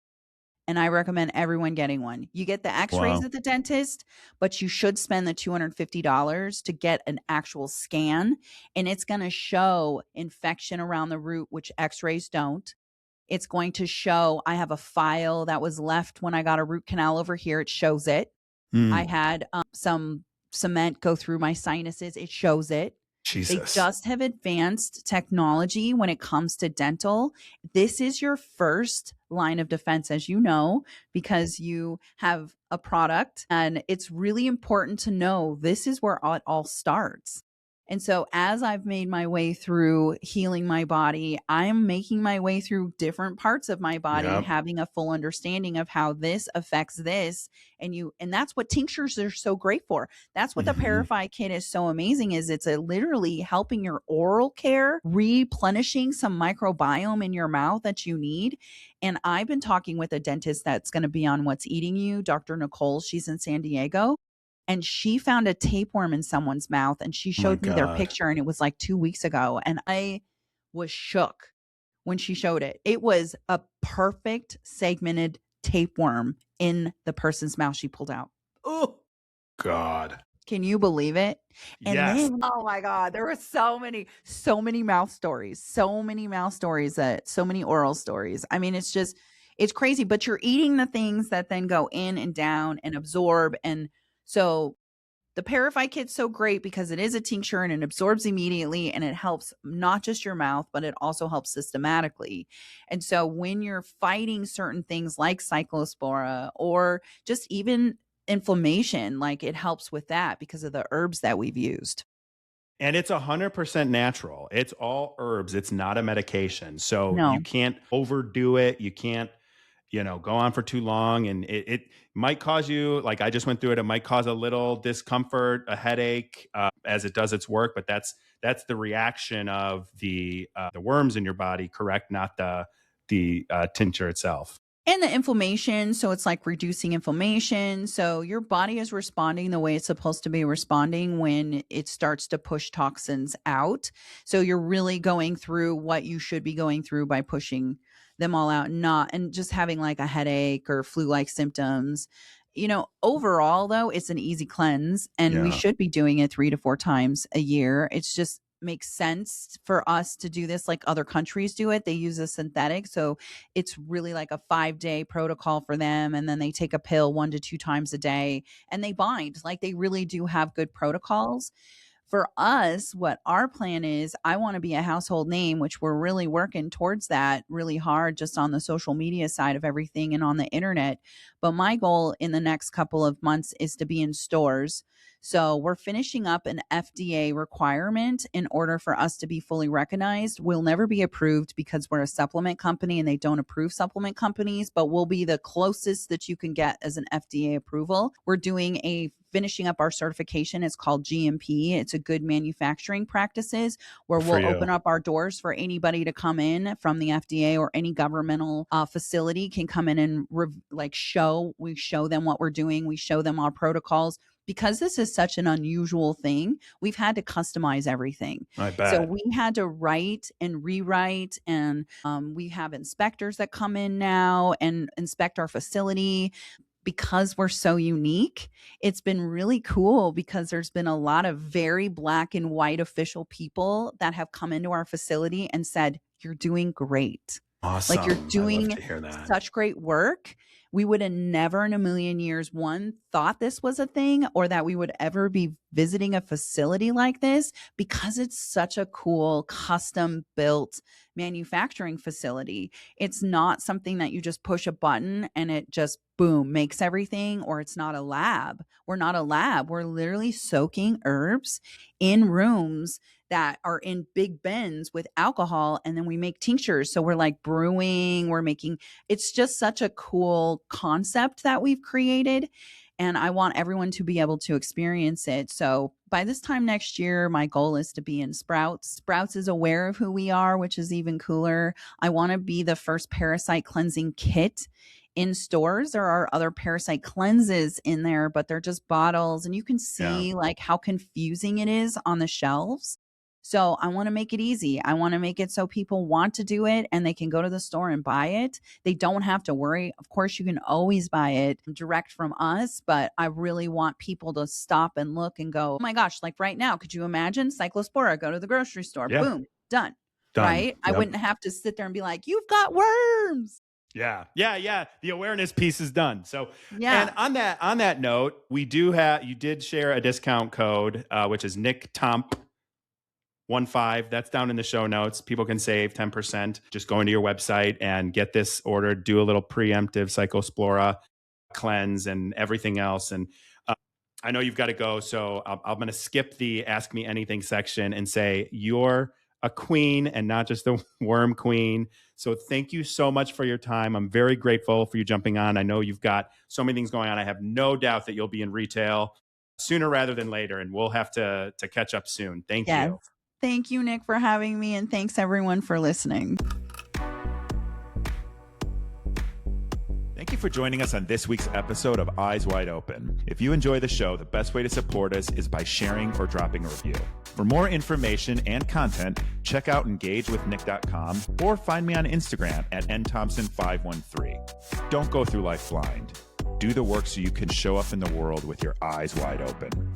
And I recommend everyone getting one. You get the x-rays at the dentist, but you should spend the $250 to get an actual scan. And it's going to show infection around the root, which x-rays don't. It's going to show, I have a file that was left when I got a root canal over here. It shows it. I had some cement go through my sinuses. It shows it. Jesus. They just have advanced technology when it comes to dental. This is your first line of defense, as you know, because you have a product, and it's really important to know this is where it all starts. And so as I've made my way through healing my body, I'm making my way through different parts of my body, having a full understanding of how this affects this. And that's what tinctures are so great for. That's what the Parasite kit is so amazing, is it's literally helping your oral care, replenishing some microbiome in your mouth that you need. And I've been talking with a dentist that's going to be on What's Eating You, Dr. Nicole. She's in San Diego. And she found a tapeworm in someone's mouth, and she showed me their picture, and it was like 2 weeks ago. And I was shook when she showed it. It was a perfect segmented tapeworm in the person's mouth she pulled out. Oh, God. Can you believe it? And yes. Then, oh my God, there were so many mouth stories, so many oral stories. I mean, it's crazy, but you're eating the things that then go in and down and absorb. And so The Parasite kit's so great because it is a tincture and it absorbs immediately, and it helps not just your mouth, but it also helps systematically. And so when you're fighting certain things like Cyclospora or just even inflammation, like it helps with that because of the herbs that we've used. And it's 100% natural. It's all herbs. It's not a medication. So you No. can't overdo it. You can't, go on for too long. And it might cause you, like I just went through it, it might cause a little discomfort, a headache as it does its work. But that's the reaction of the worms in your body, correct? Not the tincture itself. And the inflammation. So it's like reducing inflammation. So your body is responding the way it's supposed to be responding when it starts to push toxins out. So you're really going through what you should be going through by pushing them all out, and just having like a headache or flu-like symptoms. Overall though, it's an easy cleanse, and we should be doing it 3 to 4 times a year. It's just makes sense for us to do this like other countries do it. They use a synthetic. So it's really like a 5-day protocol for them. And then they take a pill 1 to 2 times a day and they bind. Like they really do have good protocols. For us, what our plan is, I want to be a household name, which we're really working towards that really hard just on the social media side of everything and on the internet. But my goal in the next couple of months is to be in stores. So we're finishing up an FDA requirement in order for us to be fully recognized. We'll never be approved because we're a supplement company and they don't approve supplement companies, but we'll be the closest that you can get as an FDA approval. We're finishing up our certification. It's called GMP. It's a good manufacturing practices, where we'll open up our doors for anybody to come in from the FDA or any governmental facility can come in and we show them what we're doing. We show them our protocols. Because this is such an unusual thing, we've had to customize everything. I bet. So we had to write and rewrite, and we have inspectors that come in now and inspect our facility. Because we're so unique, it's been really cool because there's been a lot of very black and white official people that have come into our facility and said, "You're doing great. Awesome. Like you're doing such great work." We would have never in a million years, thought this was a thing or that we would ever be visiting a facility like this, because it's such a cool custom built manufacturing facility. It's not something that you just push a button and it just boom makes everything, or it's not a lab. We're not a lab. We're literally soaking herbs in rooms that are in big bins with alcohol, and then we make tinctures. So we're like brewing, it's just such a cool concept that we've created, and I want everyone to be able to experience it. So by this time next year, my goal is to be in Sprouts. Sprouts is aware of who we are, which is even cooler. I want to be the first parasite cleansing kit in stores. There are other parasite cleanses in there, but they're just bottles, and you can see like how confusing it is on the shelves. So I want to make it easy. I want to make it so people want to do it and they can go to the store and buy it. They don't have to worry. Of course, you can always buy it direct from us, but I really want people to stop and look and go, "Oh my gosh, like right now, could you imagine Cyclospora? Go to the grocery store, boom, done. Right? Yep. I wouldn't have to sit there and be like, "You've got worms." Yeah. The awareness piece is done. So, and on that note, you did share a discount code, which is Nick Thompson 15. That's down in the show notes. People can save 10%. Just go into your website and get this ordered. Do a little preemptive Cyclospora cleanse and everything else. And I know you've got to go, so I'm going to skip the Ask Me Anything section and say you're a queen and not just the worm queen. So thank you so much for your time. I'm very grateful for you jumping on. I know you've got so many things going on. I have no doubt that you'll be in retail sooner rather than later, and we'll have to catch up soon. Thank you. Thank you, Nick, for having me, and thanks everyone for listening. Thank you for joining us on this week's episode of Eyes Wide Open. If you enjoy the show, the best way to support us is by sharing or dropping a review. For more information and content, check out engagewithnick.com or find me on Instagram at nthompson513. Don't go through life blind. Do the work so you can show up in the world with your eyes wide open.